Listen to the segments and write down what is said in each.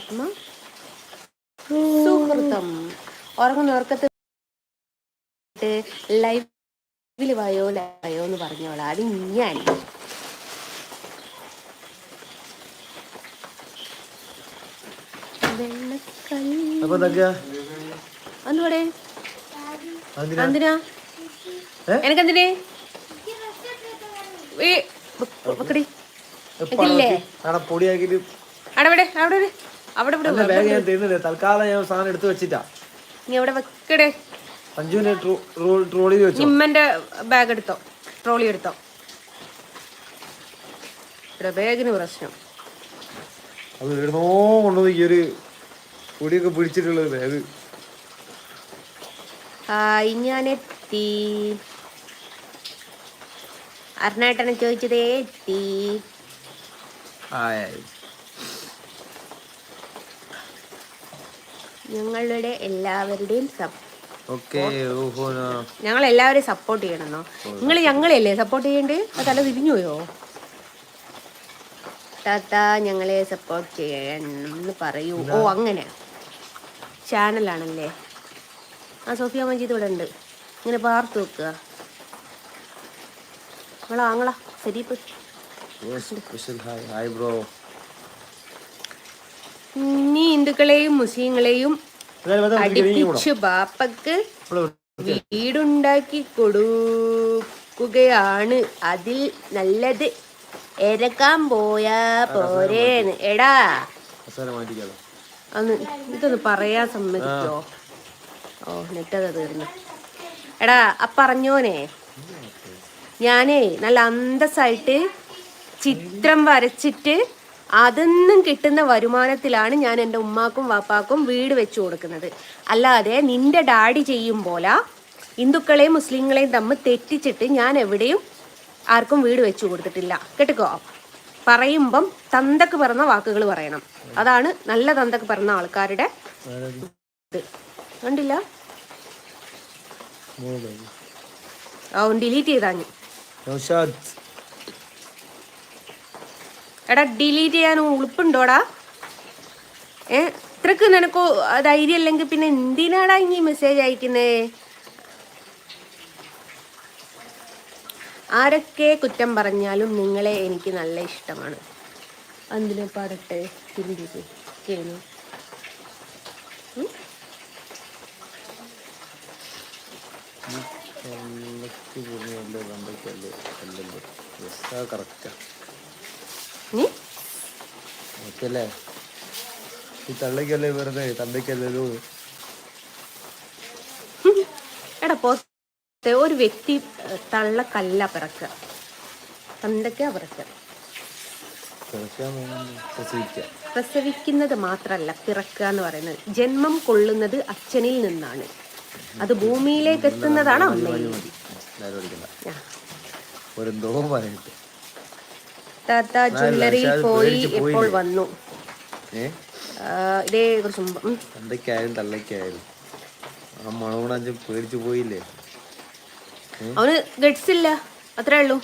ആത്മ സുഹൃതം. ഉറങ്ങുന്ന ഉറക്കത്ത് ലൈവില് വായോ എന്ന് പറഞ്ഞോളാം. അത് ഞാൻ വെള്ളക്കല്ലേ എന്തിനാ എനക്കെന്തിനേ തൽക്കാലം ഞാൻ സാധനം എടുത്തു വെച്ചിട്ടാ. നീ എവിടെ വെക്കടേ? നിമ്മന്റെ ബാഗ് എടുത്തോ, ട്രോളി എടുത്തോ. ഇവിടെ ബാഗിന് പ്രശ്നം. അത് ഇടുന്നോ കൊണ്ടുപോയി ഈ ഒരു പൊടിയൊക്കെ പിടിച്ചിട്ടുള്ള ബാഗ്. ഹായ്, ഞാനെത്തി. അർണേട്ടനെ ചോദിച്ചതേ എത്തി. ഞങ്ങളുടെ എല്ലാവരുടെയും ഞങ്ങൾ എല്ലാവരെയും സപ്പോർട്ട് ചെയ്യണമെന്നോ? നിങ്ങൾ ഞങ്ങളെയല്ലേ സപ്പോർട്ട് ചെയ്യണ്ടേ? അത് തല തിരിഞ്ഞു പോയോ? താത്ത ഞങ്ങളെ സപ്പോർട്ട് ചെയ്യണമെന്ന് പറയൂ. ഓ അങ്ങനെ ചാനലാണല്ലേ. ആ സോഫിയ മജീദ് ഇവിടെ ഉണ്ട്. ഇങ്ങനെ പാർത്ത് വെക്കുക. ആങ്ങളാ ശരീപ്പ്. നീ ഹിന്ദുക്കളെയും മുസ്ലിങ്ങളെയും അടുപ്പിച്ചു ബാപ്പക്ക് വീടുണ്ടാക്കി കൊടുക്കുകയാണ്. അതിൽ നല്ലത് ഇറക്കാൻ പോയാ പോരേന്ന്. എടാ അന്ന് ഇതൊന്ന് പറയാൻ സമ്മതിക്കോ? ഓ നെറ്റത് തീർന്നു. എടാ പറഞ്ഞോനെ, ഞാനേ നല്ല അന്തസ്സായിട്ട് ചിത്രം വരച്ചിട്ട് അതൊന്നും കിട്ടുന്ന വരുമാനത്തിലാണ് ഞാൻ എൻ്റെ ഉമ്മാക്കും വാപ്പാക്കും വീട് വെച്ചു കൊടുക്കുന്നത്. അല്ലാതെ നിന്റെ ഡാഡി ചെയ്യും പോലെ ഹിന്ദുക്കളെയും മുസ്ലിങ്ങളെയും തമ്മിൽ തെറ്റിച്ചിട്ട് ഞാൻ എവിടെയും ആർക്കും വീട് വെച്ചു കൊടുത്തിട്ടില്ല. കേട്ടിക്കോ? പറയുമ്പം തന്തക്ക് പറഞ്ഞ വാക്കുകൾ പറയണം. അതാണ് നല്ല തന്തക്ക് പറഞ്ഞ ആൾക്കാരുടെ ഇത്. കണ്ടില്ല? ഡിലീറ്റ് ചെയ്താഞ്ഞു. എടാ ഡിലീറ്റ് ചെയ്യാൻ ഉളുപ്പുണ്ടോടാ? ഇത്രക്ക് നിനക്ക് ധൈര്യം അല്ലെങ്കിൽ പിന്നെ എന്തിനാടാ ഇനി മെസ്സേജ് അയക്കുന്നേ? ആരൊക്കെ കുറ്റം പറഞ്ഞാലും നിങ്ങളെ എനിക്ക് നല്ല ഇഷ്ടമാണ്. അതിനെ പാടട്ടെ ഹിന്ദിക്ക് കേൾക്കുന്നു. എടാ പോത്തെ ഒരു വ്യക്തി തള്ളക്കല്ല പിറക്കുക, തന്തയ്ക്കാ പിറക്കുക. പ്രസവിക്കുന്നത് മാത്രല്ല പിറക്കുക എന്ന് പറയുന്നത്. ജന്മം കൊള്ളുന്നത് അച്ഛനിൽ നിന്നാണ്. അത് ഭൂമിയിലേക്ക് എത്തുന്നതാണ് അമ്മയിൽ. താത്ത ജ്വല്ലറിയിൽ പോയി എപ്പോൾ വന്നു? ഇതേ കുറച്ച് മുമ്പ്. അവന് ഗഡ്സ് ഇല്ല, അത്രേ ഉള്ളൂ.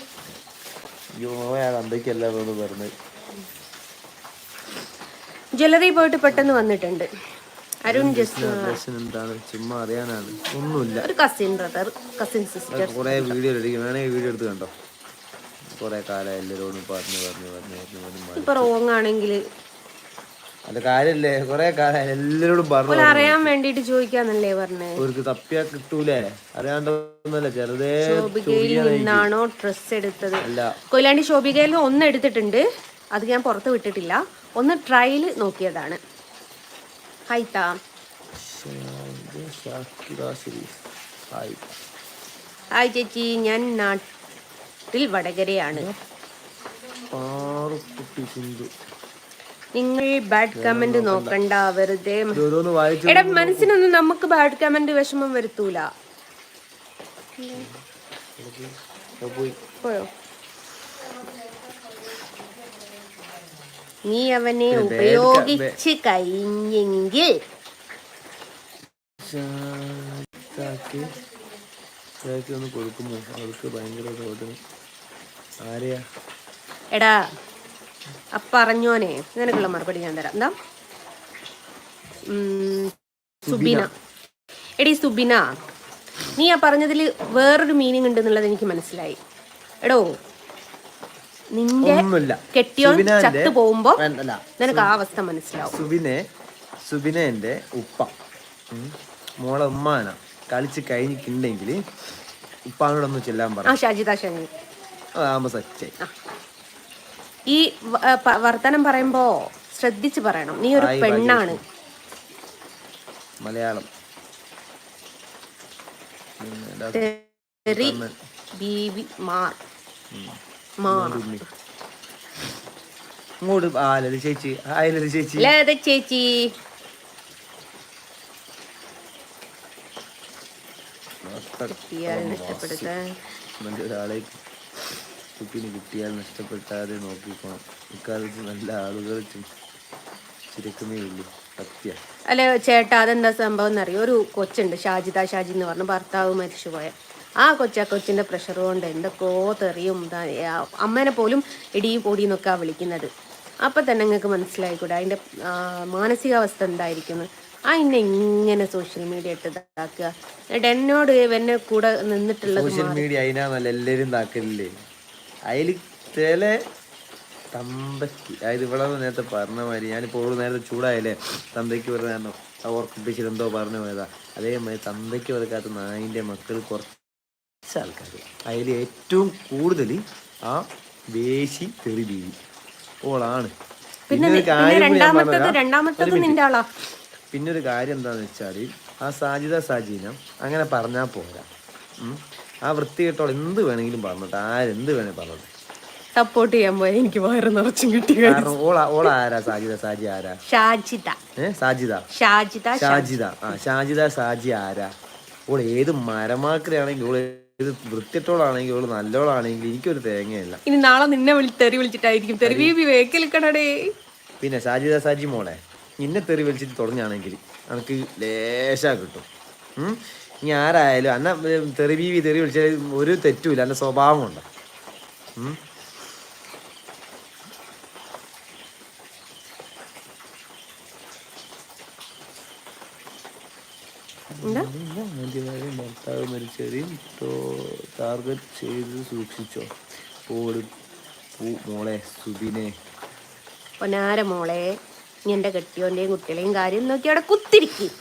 ജ്വല്ലറി പോയിട്ട് പെട്ടെന്ന് വന്നിട്ടുണ്ട്. അരുൺ ചുമ്മാ അറിയാനാണ്, ഒന്നുമില്ല. ഒരു കസിൻ ബ്രദർ, കസിൻ സിസ്റ്റർ. കുറെ വീഡിയോ വീഡിയോ എടുത്ത് കണ്ടോ? കുറെ കാലം എല്ലാരോടും പറഞ്ഞു. ഇപ്പൊ റോങ് ആണെങ്കിൽ അത് കാര്യല്ലേ? കുറെ കാലം എല്ലാരോടും പറഞ്ഞു അറിയാൻ വേണ്ടിട്ട് ചോദിക്കാന്നല്ലേ പറഞ്ഞേ. അവർക്ക് തപ്പിയാ കിട്ടൂലേ? അറിയാണ്ടൊന്നല്ല. ചെറുതേ ശോഭികയിൽ നിന്നാണോ ഡ്രസ് എടുത്തത്? കൊയിലാണ്ടി ശോഭികയിൽ ഒന്ന് എടുത്തിട്ടുണ്ട്, അത് ഞാൻ പുറത്ത് വിട്ടിട്ടില്ല. ഒന്ന് ട്രയൽ നോക്കിയതാണ്. ഹായ് ചേച്ചി, ഞാൻ നാട്ടിൽ വടകരയാണ്. നിങ്ങൾ ബാഡ് കമന്റ് നോക്കണ്ട വെറുതെ. എടാ മനസ്സിനൊന്നും നമുക്ക് ബാഡ് കമന്റ് വിഷമം വരുത്തൂല. പോയോ? നീ അവനെ ഉപയോഗിച്ച് കഴിഞ്ഞെങ്കിൽ എടാ പറഞ്ഞോനെ, നിനക്കുള്ള മറുപടി ഞാൻ തരാം. എന്താ സുബിന. എടി സുബിന, നീ ആ പറഞ്ഞതിൽ വേറൊരു മീനിങ് ഉണ്ടെന്നുള്ളത് എനിക്ക് മനസ്സിലായി. എടോ, നിന്റെ കെട്ടിയോൻ ചത്തു പോകുമ്പോ നിനക്ക് ആ അവസ്ഥ മനസ്സിലാവും. സുബിനെ എന്റെ ഉപ്പ മോളെ ഉമ്മാന കളിച്ച് കഴിഞ്ഞിട്ടുണ്ടെങ്കിൽ ഉപ്പാനോടൊന്ന് ചെല്ലാൻ പറഞ്ഞു. ഷാജിദ ഷാനി അതാകുമ്പോ സച്ചായി. ഈ വർത്തനം പറയുമ്പോ ശ്രദ്ധിച്ച് പറയണം. നീ ഒരു പെണ്ണാണ്. മലയാളം ഇങ്ങോട്ട് ചേച്ചി ചേച്ചി ചേച്ചി ഒരാളെ കുട്ടീനെ കിട്ടിയാൽ നഷ്ടപ്പെട്ടാതെ നോക്കിക്കോണം. ഇക്കാലത്ത് നല്ല ആളുകൾ ചിരക്കുന്നേ ഉള്ളൂ. സത്യ അല്ല ചേട്ടാ, അതെന്താ സംഭവം എന്നറിയോ? ഒരു കൊച്ചുണ്ട്, ഷാജിദ ഷാജി എന്ന് പറഞ്ഞ ഭർത്താവ് മരിച്ചുപോയ ആ കൊച്ചിന്റെ പ്രഷർ കൊണ്ട് എന്തൊക്കെയോ തെറിയും അമ്മേനെ പോലും ഇടിയും പൊടിയെന്നൊക്കെ വിളിക്കുന്നത്. അപ്പം തന്നെ നിങ്ങൾക്ക് മനസ്സിലായിക്കൂടെ അതിൻ്റെ മാനസികാവസ്ഥ എന്തായിരിക്കുന്നു. ഇന്നെ ഇങ്ങനെ സോഷ്യൽ മീഡിയ ഇട്ട് ഇതാക്കുക. എന്നിട്ട് എന്നോട് എന്നെ കൂടെ നിന്നിട്ടുള്ളത് സോഷ്യൽ മീഡിയ അതിനാന്നല്ല എല്ലാവരും ഇതാക്കലില്ലേ. അതിൽ ചില തന്തയ്ക്ക്, അതായത് ഇവിടെ നേരത്തെ പറഞ്ഞ മാതിരി ഞാനിപ്പോൾ ഓരോ നേരത്തെ ചൂടായാലേ തന്തയ്ക്ക് പറഞ്ഞോ ഓർക്കിപ്പിച്ചിട്ട് എന്തോ പറഞ്ഞു പോയതാ. അതേമാതിരി തന്തയ്ക്ക് പറക്കാത്ത നായിൻ്റെ മക്കൾ കുറച്ച് ആൾക്കാർ, അതിൽ ഏറ്റവും കൂടുതൽ ആ വേശി തെറി ബീവി ഓളാണ്. പിന്നെ ഒരു കാര്യം എന്താന്ന് വെച്ചാൽ ആ സാജീന അങ്ങനെ പറഞ്ഞാൽ പോരാ. ആ വൃത്തികെട്ടോൾ എന്ത് വേണമെങ്കിലും പറഞ്ഞിട്ട് ആരെന്ത് വേണേലും പറഞ്ഞിട്ട് സപ്പോർട്ട് ചെയ്യാൻ പോയാൽ എനിക്ക് വയറ് നിറച്ചും കിട്ടി. കാരണം ഓള ആരാ സാജി ആരാ? സാജി ആരാ? ഓൾ ഏത് മരമാക്കലാണെങ്കിൽ ഓള് ഏത് വൃത്തിട്ടോളാണെങ്കിൽ ഓള് നല്ലോളാണെങ്കിൽ എനിക്കൊരു തേങ്ങയല്ല. ഇനി നാളെ നിന്നെ തെറി വിളിച്ചിട്ടായിരിക്കും വേക്കലിക്കണടേ. പിന്നെ സാജി മോളെ നിന്നെ തെറി വിളിച്ചിട്ട് തുടങ്ങുകയാണെങ്കിൽ നമുക്ക് ലേശാ കിട്ടും. ഇനി ആരായാലും അന്ന തെറി വിളിച്ചാൽ ഒരു തെറ്റുമില്ല, അന്ന സ്വഭാവം ഉണ്ട്. ഭർത്താവ് മരിച്ചവരെയും ടാർഗറ്റ് ചെയ്ത് സൂക്ഷിച്ചോ. മോളെ സുബിനെ പൊന്നാര മോളെ, എന്റെ കെട്ടിയോന്റെയും കുട്ടികളെയും കാര്യം നോക്കി അവിടെ കുത്തിരിക്കും.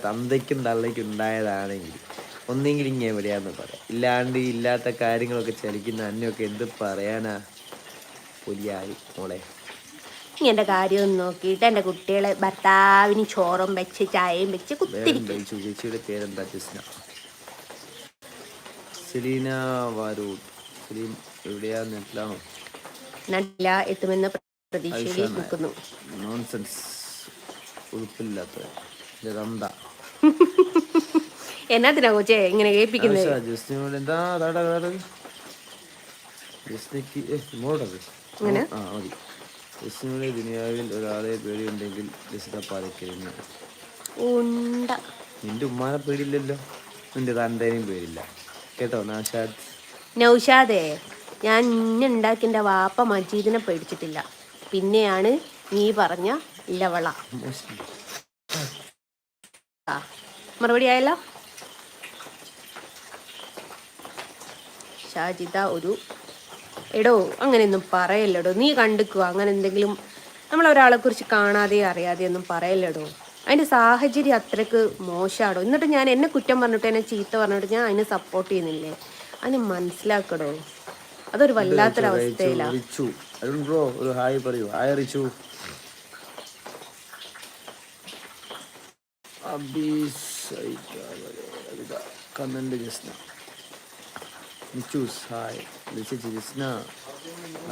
തന്തയ്ക്കും തള്ളയ്ക്കും ഉണ്ടായതാണെങ്കിൽ ഒന്നെങ്കിലും ഇങ്ങനെ എവിടെയാന്ന് പറയാം. ഇല്ലാത്ത കാര്യങ്ങളൊക്കെ ചലിക്കുന്ന അന്നൊക്കെ എന്ത് പറയാനാ പൊലിയായി മോളെ. എന്റെ കാര്യം നോക്കിയിട്ട് എന്റെ കുട്ടികളെ ഭർത്താവിന് ചോറും വെച്ച് ചായയും വെച്ച് കുത്തിരിക്കും. ചേച്ചിയുടെ പേരെന്താ? സെലീന വാരൂർ. സെലീൻ എവിടെയാ? നെറ്റിലാണോ? നല്ല എത്തുമെന്ന പ്രതീക്ഷയിൽ നിൽക്കുന്നു. നോൺസെൻസ്, ഉൾപ്പില്ലാത്ത എന്നാത്തിനാ കോച്ചേ ഇങ്ങനെ കേൾപ്പിക്കുന്നത്? ജസ്റ്റിനോട് എന്താ മതി. ജസ്റ്റിനോട് ദുനിയാവിൽ ഒരാളെ പേടിയുണ്ടെങ്കിൽ ജസ്റ്റിനെ പാലിക്കരുന്നു. നിന്റെ ഉമ്മാനെ പേടിയില്ലല്ലോ, നിന്റെ തന്തേനെയും പേടില്ല കേട്ടോ. നൗഷാദേ, ഞാൻ ഇന്നുണ്ടാക്കി എൻ്റെ വാപ്പ മജീദിനെ പേടിച്ചിട്ടില്ല. പിന്നെയാണ് നീ പറഞ്ഞ ലവള. മറുപടി ആയല്ലോ. ഷാജിദ ഒരു എടോ അങ്ങനെയൊന്നും പറയല്ലടോ. നീ കണ്ടിക്കുക അങ്ങനെ എന്തെങ്കിലും നമ്മളൊരാളെ കുറിച്ച് കാണാതെ അറിയാതെ ഒന്നും പറയല്ലടോ. അതിൻ്റെ സാഹചര്യം അത്രയ്ക്ക് മോശമാടോ. എന്നിട്ട് ഞാൻ എന്നെ കുറ്റം പറഞ്ഞിട്ട് എന്നെ ചീത്ത പറഞ്ഞിട്ട് ഞാൻ അതിനെ സപ്പോർട്ട് ചെയ്യുന്നില്ലേ? അതിന് മനസ്സിലാക്കടോ. അതൊരു വല്ലാത്തൊരവസ്ഥയിലാണ്.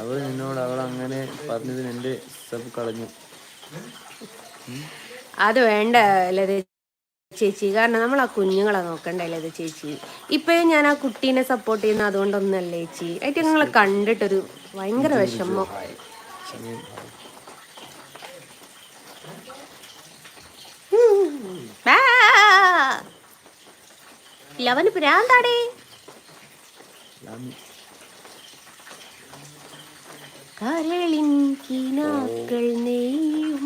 അവൾ നിന്നോട് അവൾ അങ്ങനെ പറഞ്ഞതിന് എൻ്റെ സബ് കളഞ്ഞു. അത് വേണ്ട ലത ചേച്ചി, കാരണം നമ്മൾ ആ കുഞ്ഞുങ്ങളെ നോക്കണ്ടേ ലത ചേച്ചി. ഇപ്പോഴും ഞാൻ ആ കുട്ടീനെ സപ്പോർട്ട് ചെയ്യുന്ന അതുകൊണ്ടൊന്നല്ലേ ചേച്ചി. ആയിട്ട് നിങ്ങളെ കണ്ടിട്ടൊരു ഭയങ്കര വിഷമം. ലവന് പ്രാന്താടേ. കരളിൻ കിനാക്കൾ നെയ്യും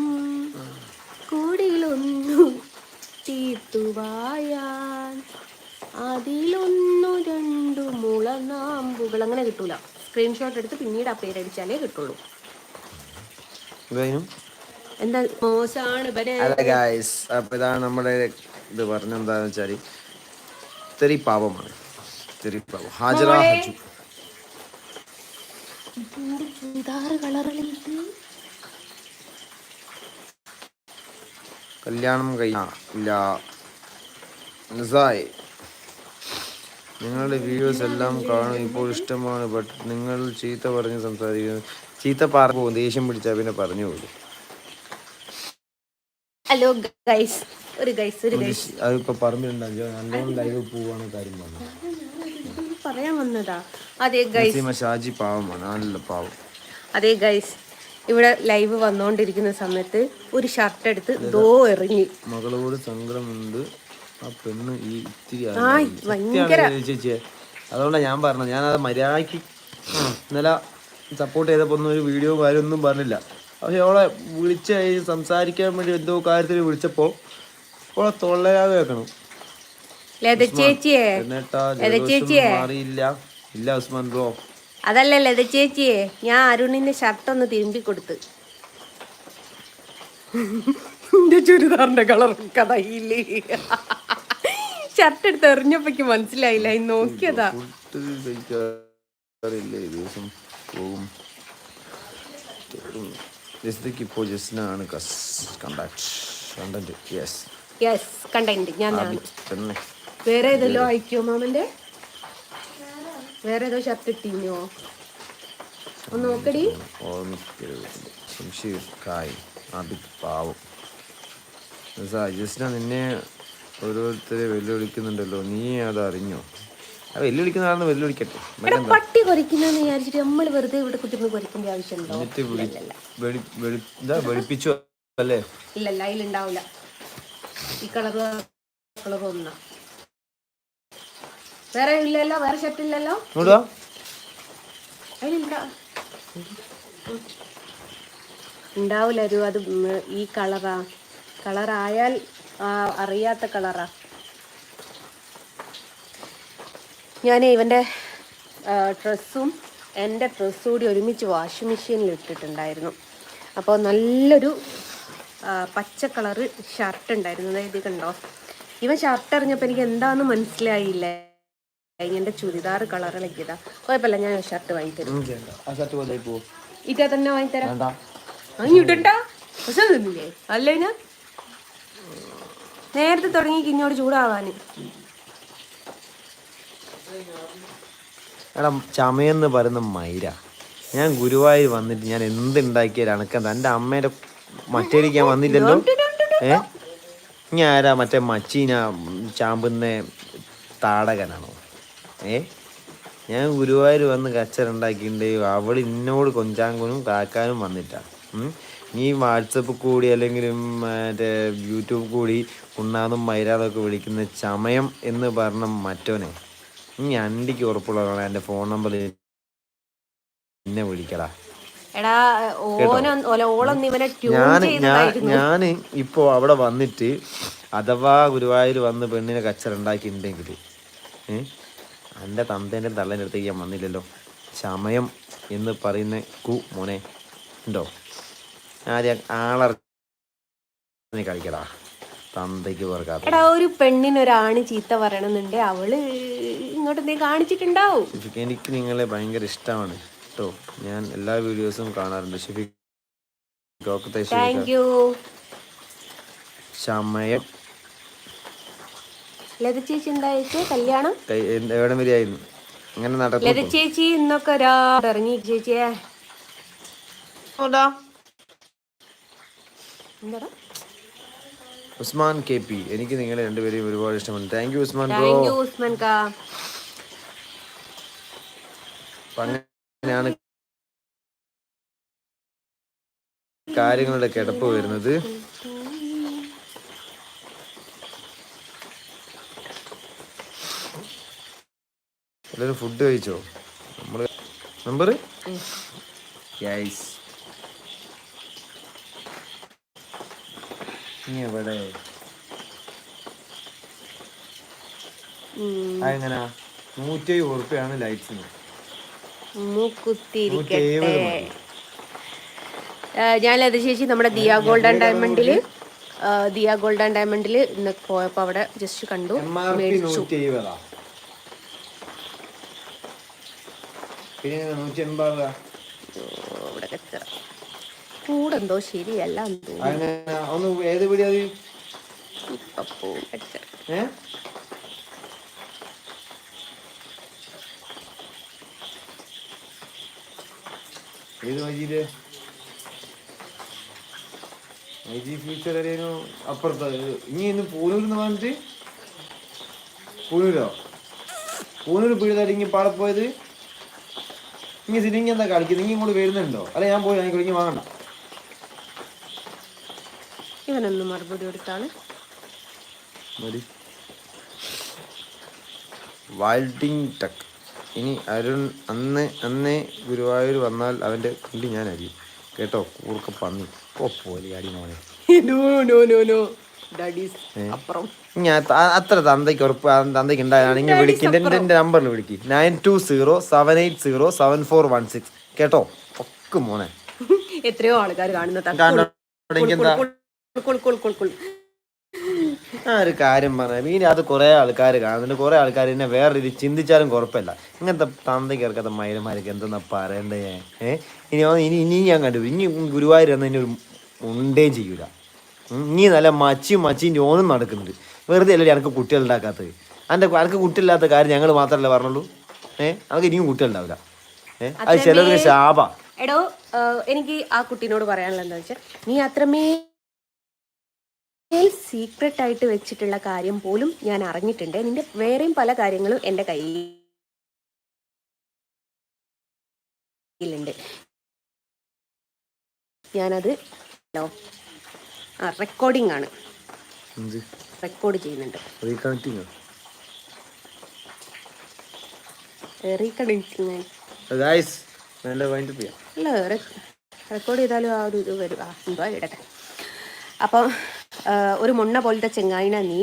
സ്ക്രീൻഷോട്ട് എടുത്ത് പിന്നീട് ആ പേരടിച്ചാലേ കിട്ടുള്ളൂ. എന്തായാലും എന്താ മോശമാണ് അല്ല ഗായ്സ്, അപ്പൊ ഇതാണ് നമ്മുടെ ഇത് പറഞ്ഞെന്താന്ന് വെച്ചാല് തെറി പാവമാണ്. തെറി പാവം ഹാജറ ഹജു. കല്യാണം ഇല്ല. നിസായ്, നിങ്ങളുടെ വീഡിയോസ് എല്ലാം കാണും ഇപ്പോൾ ഇഷ്ടമാണ്. ബട്ട് നിങ്ങൾ ചീത്ത പറഞ്ഞ് സംസാരിക്കുന്നത്. ചീത്ത പറഞ്ഞു പോകും, ദേഷ്യം പിടിച്ചാൽ പിന്നെ പറഞ്ഞു പോകും. ഹലോ ഗൈസ്, ഒരു അതിപ്പോ പറഞ്ഞിട്ടുണ്ടോ നല്ലോണം ലൈവ് പോവാണ് കാര്യം പറയാൻ വന്നതാ. അതെ ഗൈസ്, ഷാജി പാവമാണ്, നല്ല പാവം. അതെ ഗൈസ്, ഇവിടെ ലൈവ് വന്നോണ്ടിരിക്കുന്ന സമയത്ത് ഒരു ഷർട്ട് എടുത്ത് ദോ എറിഞ്ഞു. മകളോട് സങ്കടമുണ്ട്, ആ പെണ്ണ് ഈ ഇത്തിരി ചേച്ചിയെ. അതുകൊണ്ടാണ് ഞാൻ പറഞ്ഞത്, ഞാനത് മര്യാദക്ക് ഇന്നലെ സപ്പോർട്ട് ചെയ്തപ്പോ ഒന്നും ഒരു വീഡിയോ കാര്യമൊന്നും പറഞ്ഞില്ല. പക്ഷെ അവളെ വിളിച്ച് സംസാരിക്കാൻ വേണ്ടി എന്തോ കാര്യത്തിൽ വിളിച്ചപ്പോ അവളെ തൊള്ളയാതെ വെക്കണം. മാറിയില്ല. ഇല്ല ഉസ്മാൻ ബ്രോ, അതല്ല ലത ചേച്ചിയെ, ഞാൻ അരുണിന്റെ ഷർട്ട് ഒന്ന് തിരുമ്പി കൊടുത്ത്. എന്റെ ചുരിദാറിന്റെ കളർ കഥയില്ലേ, ഷർട്ട് എടുത്ത് എറിഞ്ഞപ്പോക്ക് മനസ്സിലായില്ല, നോക്കിയതാ. വേറെ ഏതല്ലോ അയക്കോ മാമന്റെ, വേറെ ഏതോ ഷർട്ട് ഇട്ടിനോ ഒന്ന് നോക്കടി. നിന്നെ ഓരോരുത്തരെ വെല്ലുവിളിക്കുന്നുണ്ടല്ലോ, നീ അത് അറിഞ്ഞോ? വെല്ലുവിളിക്കുന്ന ആളെന്ന് വെല്ലുവിളിക്കട്ടെ. പട്ടി കൊറിക്കുന്നെന്ന് വിചാരിച്ചിട്ട് നമ്മൾ വെറുതെ ഇവിടെ കുത്തിരുന്ന് കൊറിക്കേണ്ട ആവശ്യമുണ്ടോ? വെളുപ്പിച്ചു അല്ലേ? ഇല്ലല്ല, അതിലുണ്ടാവില്ല. ഈ കളർ ഒന്നാ, വേറെ ഇല്ലല്ലോ, വേറെ ഷർട്ട് ഇല്ലല്ലോ. ഉണ്ടാവില്ല ഒരു, അത് ഈ കളറായാൽ അറിയാത്ത കളറാ. ഞാൻ ഇവൻ്റെ ഡ്രസ്സും എൻ്റെ ഡ്രസ്സും കൂടി ഒരുമിച്ച് വാഷിംഗ് മെഷീനിൽ ഇട്ടിട്ടുണ്ടായിരുന്നു. അപ്പോൾ നല്ലൊരു പച്ച കളറ് ഷർട്ട് ഉണ്ടായിരുന്നു. അതായത് കണ്ടോ, ഇവൻ ഷർട്ട് അറിഞ്ഞപ്പോൾ എനിക്ക് എന്താണെന്ന് മനസ്സിലായില്ല. എൻ്റെ ചുരിദാർ കളറിളക്കിയതാ. കുഴപ്പമില്ല, ഞാൻ ഷർട്ട് വാങ്ങിത്തരും. ഇറ്റാ തന്നെ വാങ്ങിത്തരാം. വാങ്ങിയിട്ടാ പ്രശ്നമൊന്നുമില്ലേ? അല്ലേ, ഞാൻ നേരത്തെ തുടങ്ങി ഇങ്ങോട്ട് ചൂടാവാന്. എടാ, ചമയെന്ന് പറയുന്ന മൈര, ഞാൻ ഗുരുവായൂർ വന്നിട്ട് ഞാൻ എന്തുണ്ടാക്കിയാലും അണക്കെന്താ എൻ്റെ അമ്മേൻ്റെ മറ്റേടിക്കാൻ വന്നില്ലല്ലോ. ഞാൻ ആരാ മറ്റേ മച്ചീന ചാമ്പുന്ന താടകനാണോ? ഞാൻ ഗുരുവായൂർ വന്ന് കച്ചറുണ്ടാക്കിയിട്ട് അവൾ ഇന്നോട് കൊഞ്ചാങ്കുനും കാക്കാനും വന്നിട്ടാ. നീ വാട്സപ്പ് കൂടി അല്ലെങ്കിലും മറ്റേ യൂട്യൂബ് കൂടി ഉണ്ണാന്നും മൈരാന്നൊക്കെ വിളിക്കുന്ന ചമയം എന്ന് പറഞ്ഞ മറ്റോനെ നീ അണ്ടിക്ക് ഉറപ്പുള്ളതാണ്. എൻ്റെ ഫോൺ നമ്പർ എന്നെ വിളിക്കടാ. ഞാൻ ഇപ്പോ അവിടെ വന്നിട്ട് അഥവാ ഗുരുവായൂർ വന്ന് പെണ്ണിനെ കച്ചറുണ്ടാക്കിയിട്ടുണ്ടെങ്കിൽ എൻ്റെ തന്തേൻ്റെ തള്ളേൻ്റെ അടുത്തേക്ക് ഞാൻ വന്നില്ലല്ലോ. ചമയം എന്ന് പറയുന്ന മോനെ ഉണ്ടോ? ആദ്യം ആളറിഞ്ഞ് കളിക്കടാ, തന്തയ്ക്ക് പേർക്കാത്ത. എടാ, ഒരു പെണ്ണിനൊരാണ് ചീത്ത പറയണമെന്നുണ്ട്, അവള് ഇങ്ങോട്ട് നീ കാണിച്ചിട്ടുണ്ടാവും. എനിക്ക് നിങ്ങളെ ഭയങ്കര ഇഷ്ടമാണ് കേട്ടോ. ഞാൻ എല്ലാ വീഡിയോസും കാണാറുണ്ട്. Thank you. ചമയം. ലത ചേച്ചി എന്താ കല്യാണം എവിടെ വരെയായിരുന്നു? അങ്ങനെ നടക്കും. ലത ചേച്ചി ഇന്നൊക്കെ ഇറങ്ങി ചേച്ചിയെ. ഉസ്മാൻ KP, എനിക്ക് നിങ്ങളെ രണ്ടുപേരെയും ഒരുപാട് ഇഷ്ടമാണ്. Thank you Usman bro. അങ്ങനെയാണ് കാര്യങ്ങളുടെ കിടപ്പ് വരുന്നത്. എല്ലാവരും ഫുഡ് കഴിച്ചോ? നമ്മള് നമ്പർ എവിടെ എങ്ങനാ 170 ഉറുപ്പിയാണ് ലൈറ്റ്സിന്. മൂക്കുത്തിരിക്കട്ടെ. ഞാൻ ലത ചേച്ചി നമ്മുടെ ദിയ ഗോൾഡ് ആൻഡ് ഡയമണ്ടിൽ ഇന്ന് പോയപ്പോൾ അവിടെ ജസ്റ്റ് കണ്ടു, മേടിച്ചു. കൂടെന്തോ ശരിയല്ല അപ്പുറത്ത് ഇനി ഇന്ന് പൂനൂരിന്ന് വന്നിട്ട് പൂനൂര് പിഴുതായിട്ട് ഇങ്ങനെ പാടെ പോയത്. ഇങ്ങനെ സിനിങ്ങ എന്താ കളിക്കുന്നത്? നിങ്ങൾ ഇങ്ങോട്ട് വരുന്നുണ്ടോ? അല്ല ഞാൻ പോയി വാങ്ങിക്കൊടുങ്ങി വാങ്ങണ്ട. ഇവനൊന്ന് മറുപടി കൊടുത്താണ് വൈൽഡിങ് ടെക്. ഇനി അരുൺ അന്ന് ഗുരുവായൂർ വന്നാൽ അവന്റെ കുണ്ടി ഞാൻ അറിയും കേട്ടോ. കൂർക്ക പന്നി പോലെ അടി മോനെ. ഞാൻ അത്ര തന്തയ്ക്ക് ഉറപ്പ് തന്തയ്ക്ക് ഉണ്ടായതാണെങ്കിൽ വിളിക്കും. എന്റെ നമ്പറിൽ വിളിക്കും 9207807416 കേട്ടോ. ഒക്കെ മോനെ. എത്രയോ ആൾക്കാർ കാണുന്ന ആ ഒരു കാര്യം പറഞ്ഞ ഇനി അത് കുറെ ആൾക്കാർ കാണുന്നുണ്ട്. കുറെ ആൾക്കാർ എന്നെ വേറെ രീതി ചിന്തിച്ചാലും കുഴപ്പമില്ല. ഇങ്ങനത്തെ തന്തയ്ക്ക് ഇറക്കാത്ത മൈലന്മാർക്ക് എന്തെന്നാ പറയണ്ടേ? ഇനി ഞാൻ കണ്ടു. ഇനി ഗുരുവായൂർ എന്ന ഇനി ഒരു ഉണ്ടേം ചെയ്യൂല. ഇനി നല്ല മച്ചിൻ്റെ ഓനും നടക്കുന്നുണ്ട്. വെറുതെ അല്ലേ എനിക്ക് കുട്ടികൾ ഉണ്ടാക്കാത്തത്. എനിക്ക് കുട്ടികളില്ലാത്ത കാര്യം ഞങ്ങൾ മാത്രമല്ലേ പറഞ്ഞുള്ളൂ. നമുക്ക് ഇനിയും കുട്ടികളുണ്ടാവില്ല. അത് ചിലർക്ക് ശാപ. എടോ, എനിക്ക് ആ കുട്ടീനോട് പറയാനുള്ള എന്താ വെച്ചാൽ, നീ അത്രമേ സീക്രട്ട് ആയിട്ട് വെച്ചിട്ടുള്ള കാര്യം പോലും ഞാൻ അറിഞ്ഞിട്ടുണ്ട്. നിന്റെ വേറെയും പല കാര്യങ്ങളും എൻ്റെ കയ്യിലുണ്ട്. ഞാനത് റെക്കോർഡിംഗ് ആണ്, റെക്കോർഡ് ചെയ്യുന്നുണ്ട്. അല്ല, റെക്കോർഡ് ചെയ്താലും ആ ഒരു ഇത് വരും. എന്തോ ഇടട്ടെ. അപ്പം ഒരു മുണ്ണ പോലത്തെ ചെങ്ങായിനെ നീ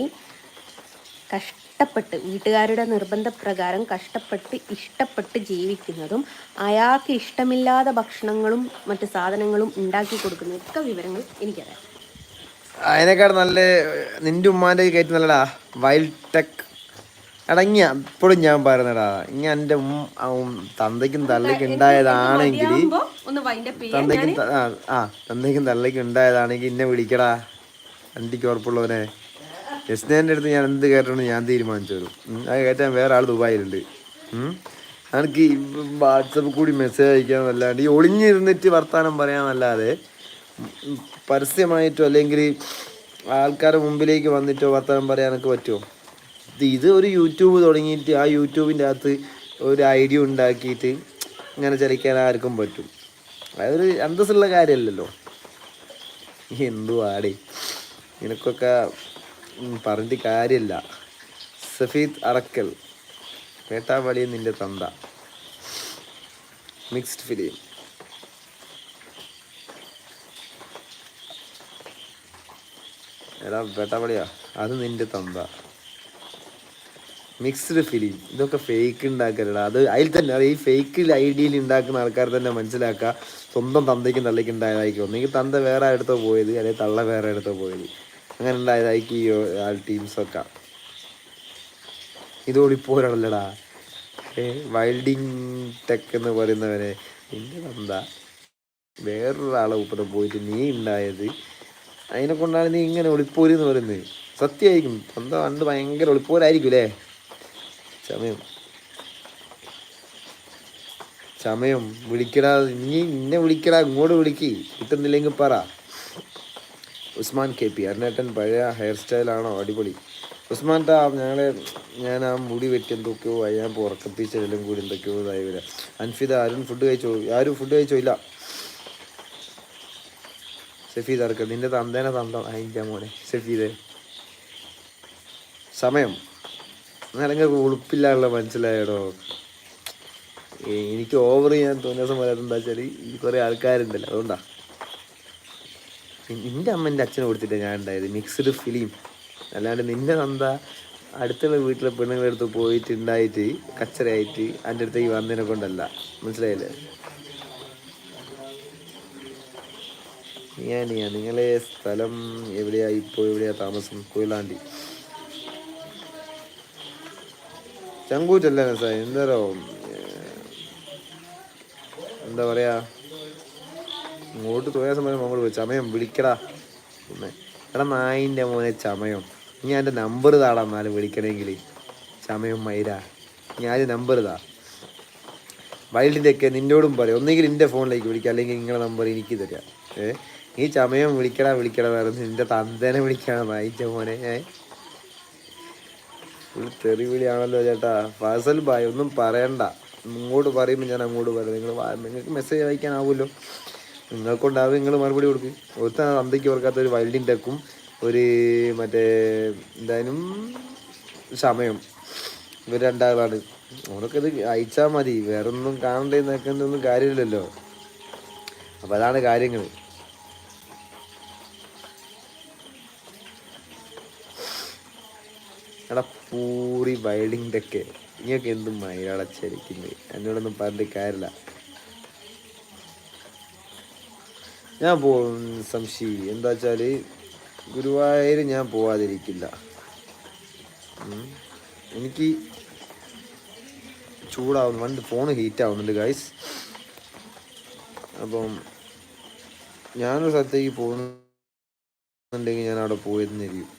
കഷ്ടപ്പെട്ട് വീട്ടുകാരുടെ നിർബന്ധപ്രകാരം കഷ്ടപ്പെട്ട് ഇഷ്ടപ്പെട്ട് ജീവിക്കുന്നതും അയാൾക്ക് ഇഷ്ടമില്ലാത്ത ഭക്ഷണങ്ങളും മറ്റു സാധനങ്ങളും ഉണ്ടാക്കി കൊടുക്കുന്ന ഒക്കെ വിവരങ്ങൾ എനിക്കറിയാം. അതിനേക്കാൾ നല്ല നിന്റെ ഉമ്മാൻ്റെ കയറ്റി നല്ലടാ വൈൽഡ് ടെക് അടങ്ങിയ. ഇപ്പോഴും ഞാൻ പറയുന്നടാ, ഇങ്ങനെ എൻ്റെ തന്തയ്ക്കും തള്ളയ്ക്കും ഉണ്ടായതാണെങ്കിൽ തന്തയ്ക്കും തള്ളയ്ക്കും ഉണ്ടായതാണെങ്കിൽ എന്നെ വിളിക്കടാ. വണ്ടിക്ക് ഉറപ്പുള്ളവനെ. യസ്നേൻ്റെ അടുത്ത് ഞാൻ എന്ത് കയറ്റണമെന്ന് ഞാൻ തീരുമാനിച്ചു തരും. അത് കയറ്റാൻ വേറെ ആൾ ദുബായിലുണ്ട്. എനിക്ക് വാട്സപ്പിൽ കൂടി മെസ്സേജ് അയക്കാന്നല്ലാണ്ട് ഈ ഒളിഞ്ഞിരുന്നിട്ട് വർത്താനം പറയാന്നല്ലാതെ പരസ്യമായിട്ടോ അല്ലെങ്കിൽ ആൾക്കാരുടെ മുമ്പിലേക്ക് വന്നിട്ടോ വർത്താനം പറയാനൊക്കെ പറ്റുമോ? ഇത് ഒരു യൂട്യൂബ് തുടങ്ങിയിട്ട് ആ യൂട്യൂബിൻ്റെ അകത്ത് ഒരു ഐഡിയ ഉണ്ടാക്കിയിട്ട് ഇങ്ങനെ ചലിക്കാൻ ആർക്കും പറ്റും. അതൊരു അന്തസ്സുള്ള കാര്യമല്ലല്ലോ. എന്തുവാടേ നിനക്കൊക്കെ പറഞ്ഞിട്ട് കാര്യമില്ല. സഫീദ് അറക്കൽ, വേട്ടാവളിയും നിന്റെ തന്ത, മിക്സ്ഡ് ഫിലിം. എടാ വേട്ടാവളിയാ, അത് നിന്റെ തന്ത. മിക്സ്ഡ് ഫിലിം, ഇതൊക്കെ ഫേക്ക് ഉണ്ടാക്കലടാ. അത് അതിൽ തന്നെ ഈ ഫേക്ക് ഐഡിയയിൽ ഉണ്ടാക്കുന്ന ആൾക്കാർ തന്നെ മനസ്സിലാക്കുക സ്വന്തം തന്തയ്ക്കും തള്ളയ്ക്കും ഉണ്ടായതായിരിക്കും. ഒന്നെങ്കിൽ തന്ത വേറെ അടുത്തോ പോയത്, അല്ലെങ്കിൽ തള്ള വേറെ അടുത്തോ പോയത്. അങ്ങനെ ഉണ്ടായതായിരിക്കും ഈ ടീംസൊക്കെ. ഇതോടിപ്പോരാണല്ലടാ വൈൽഡിങ് ടെക് എന്ന് പറയുന്നവരെ. നിന്റെ തന്ത വേറൊരാളെ ഉപ്പുറം പോയിട്ട് നീ ഉണ്ടായത്, അതിനെ കൊണ്ടാണ് നീ ഇങ്ങനെ ഒളിപ്പോര് എന്ന് പറയുന്നത്. സത്യമായിരിക്കും, തന്ത പണ്ട് ഭയങ്കര ഒളിപ്പോരായിരിക്കും അല്ലേ? സമയം വിളിക്കടാ, നീ നിന്നെ വിളിക്കടാ, ഇങ്ങോട്ട് വിളിക്ക്. കിട്ടുന്നില്ലെങ്കിൽ പറ. ഉസ്മാൻ KP, അരുണേട്ടൻ പഴയ ഹെയർ സ്റ്റൈലാണോ? അടിപൊളി. ഉസ്മാൻ ഞാൻ ആ മുടി വെട്ടി എന്തൊക്കെയോ ഞാൻ ഉറക്കപ്പിച്ചെല്ലാം കൂടി എന്തൊക്കെയോ ഇതായി വരാം. അൻഫിദ, അരുൺ ഫുഡ് കഴിച്ചോ? ആരും ഫുഡ് കഴിച്ചോ? ഇല്ല. സഫീദ് അറക്കൽ, നിന്റെ തന്തേനെ തന്ത അതിൻ്റെ മോനെ സഫീദ്. സമയം അല്ലെങ്കിൽ ഉളുപ്പില്ലാനുള്ള മനസ്സിലായടോ. എനിക്ക് ഓവർ ചെയ്യാൻ തോന്നിയ ദിവസം പറയാൻ എന്താ വെച്ചാൽ ഈ കുറേ ആൾക്കാരുണ്ടല്ലോ, അതുകൊണ്ടാ. നിന്റെ അമ്മ എൻ്റെ അച്ഛനെ കൊടുത്തിട്ടാണ് ഞാൻ ഉണ്ടായത്. Mixed film. അല്ലാണ്ട് നിന്റെ തന്ത അടുത്തുള്ള വീട്ടിലെ പെണ്ണുങ്ങളുടെ അടുത്ത് പോയിട്ടുണ്ടായിട്ട് കച്ചറയായിട്ട് എൻ്റെ അടുത്തേക്ക് വന്നതിനെ കൊണ്ടല്ല, മനസ്സിലായില്ലേ? നിങ്ങളെ സ്ഥലം എവിടെയാ? ഇപ്പോൾ എവിടെയാ താമസം? കൊയിലാണ്ടി. ചങ്കൂറ്റല്ല സാർ, എന്താ പറയാ, ഇങ്ങോട്ട് പോയ സമയം അങ്ങോട്ട് പോയി. ചമയം വിളിക്കടാ പിന്നെ. എടാ നായിൻ്റെ മോനെ ചമയം, ഞാൻ എൻ്റെ നമ്പർ താടാ എന്നാലും വിളിക്കണമെങ്കിൽ. ചമയം മൈര, ഞാൻ നമ്പർ താ. വൈൽഡിൻ്റെ ഒക്കെ നിന്നോടും പറയും, ഒന്നെങ്കിൽ എൻ്റെ ഫോണിലേക്ക് വിളിക്കുക, അല്ലെങ്കിൽ നിങ്ങളുടെ നമ്പർ എനിക്ക് തരാം. നീ ചമയം വിളിക്കടാ വിളിക്കടാ പറഞ്ഞ് നിൻ്റെ തന്തേനെ വിളിക്കണം നായിൻ്റെ മോനെ. ഫുൾ തെറി വിളിയാണല്ലോ ചേട്ടാ. ഫസൽ ബായ് ഒന്നും പറയണ്ട, ഇങ്ങോട്ട് പറയുമ്പോൾ ഞാൻ അങ്ങോട്ട് പറയാം. നിങ്ങൾക്ക് മെസ്സേജ് അയക്കാനാവുമല്ലോ, നിങ്ങൾക്കുണ്ടാവും, നിങ്ങൾ മറുപടി കൊടുക്കും. ഒരുത്ത തന്തയ്ക്ക് ഓർക്കാത്ത ഒരു വൈൽഡിൻ ടെക്കും ഒരു മറ്റേ എന്തായാലും സമയം, ഇവർ രണ്ടാളാണ്. ഓനൊക്കെ ഇത് അയച്ചാൽ മതി, വേറൊന്നും കാണണ്ടേ എന്നൊന്നും കാര്യമില്ലല്ലോ. അപ്പം അതാണ് കാര്യങ്ങൾ. എടാ പൂറി വൈൽഡിങ് ടെക്ക്, ഇങ്ങനെയൊക്കെ എന്തും മലയാളച്ചരിക്കുന്നത്, എന്നോടൊന്നും പറഞ്ഞിട്ട് കാര്യമില്ല. ഞാൻ പോകും സംശി, എന്താ വെച്ചാൽ ഗുരുവായൂർ ഞാൻ പോവാതിരിക്കില്ല. എനിക്ക് ചൂടാവുന്നു, വണ്ടി ഫോൺ ഹീറ്റ് ആവുന്നുണ്ട് ഗൈസ്. അപ്പം ഞാനൊരു സ്ഥലത്തേക്ക് പോകുന്നുണ്ടെങ്കിൽ ഞാൻ അവിടെ പോയിരുന്നിരിക്കും.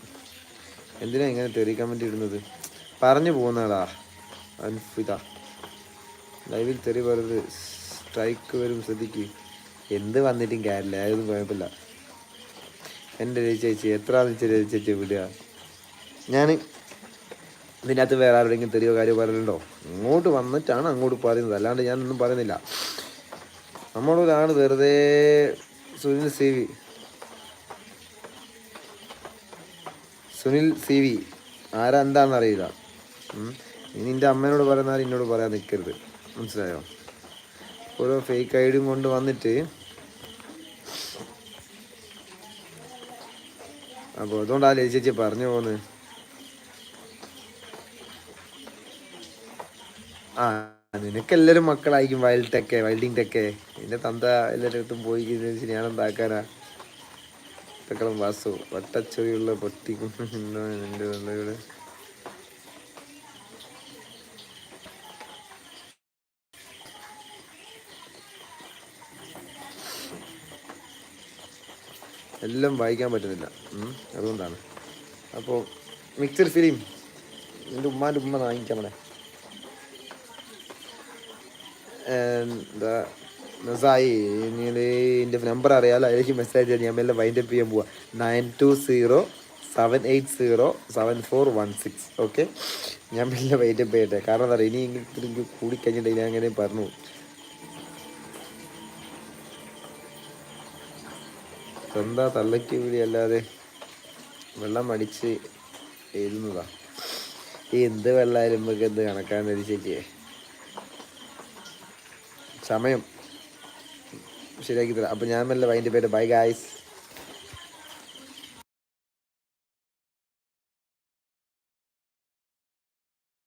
എന്തിനാ ഇങ്ങനെ തെറി കമൻറ്റ് ഇടുന്നത്? പറഞ്ഞു പോകുന്നതാടാ അൻഫിത. ലൈവിൽ തെറി പറഞ്ഞത് സ്ട്രൈക്ക് വരും, ശ്രദ്ധിക്ക്. എന്ത് വന്നിട്ടും കാര്യമില്ല, അതൊന്നും കുഴപ്പമില്ല. എൻ്റെ ചേച്ചി എത്ര ചേച്ചി വിടുക. ഞാൻ ഇതിനകത്ത് വേറെ ആരുടെയെങ്കിലും തെറിയോ കാര്യമോ പറയുന്നുണ്ടോ? ഇങ്ങോട്ട് വന്നിട്ടാണ് അങ്ങോട്ട് പറയുന്നത്, അല്ലാണ്ട് ഞാനൊന്നും പറയുന്നില്ല. നമ്മളൊരാൾ വെറുതെ സുനിൽ സി വി ആരാ എന്താണെന്നറിയില്ല. ഇനി നിൻ്റെ അമ്മേനോട് പറയുന്നാൽ എന്നോട് പറയാൻ നിൽക്കരുത്, മനസ്സിലായോ? ഓരോ ഫേക്ക് ഐഡിയും കൊണ്ട് വന്നിട്ട്. അപ്പോൾ അതുകൊണ്ടാ ചേച്ചി പറഞ്ഞു പോകുന്നത്. ആ നിനക്കെല്ലാവരും മക്കളായിരിക്കും വൈൽഡിങ് ടെക്കെ. നിന്റെ തന്ത എല്ലാവരുടെ അടുത്തും പോയി ഞാനെന്താക്കാനാ? മക്കളും വാസു വട്ടച്ചൊറിയുള്ള പൊട്ടിക്കും എൻ്റെ തന്തയുടെ. എല്ലാം വായിക്കാൻ പറ്റുന്നില്ല, അതുകൊണ്ടാണ്. അപ്പോൾ മിക്സഡ് ഫിലിം എൻ്റെ ഉമ്മാൻ്റെ ഉമ്മ വാങ്ങിക്കാൻ അവിടെ. എന്താ നസായി, എൻ്റെ നമ്പർ അറിയാമല്ലോ, അതിലേക്ക് മെസ്സേജ് ചെയ്യാൻ. ഞാൻ എല്ലാം വൈൻഡപ്പ് ചെയ്യാൻ പോവാ. 9207877416. ഓക്കെ, ഞാൻ മെല്ലെ വൈൻഡപ്പ് ചെയ്യട്ടെ. കാരണം എന്താ പറയുക, ഇനി എനിക്ക് കൂടിക്കഴിഞ്ഞിട്ട് ഞാൻ അങ്ങനെ പറഞ്ഞു. എന്താ തള്ളയ്ക്ക് വീടി അല്ലാതെ വെള്ളം അടിച്ച് എഴുതുന്നതാ. ഈ എന്ത് വെള്ളമായാലും നമുക്ക് എന്ത് കണക്കാന്ന് ചേച്ചിയെ. സമയം ശരിയാക്കി തരാം. അപ്പം ഞാൻ മെല്ലെ വൈൻഡപ്പ് ചെയ്യട്ടെ. Bye guys.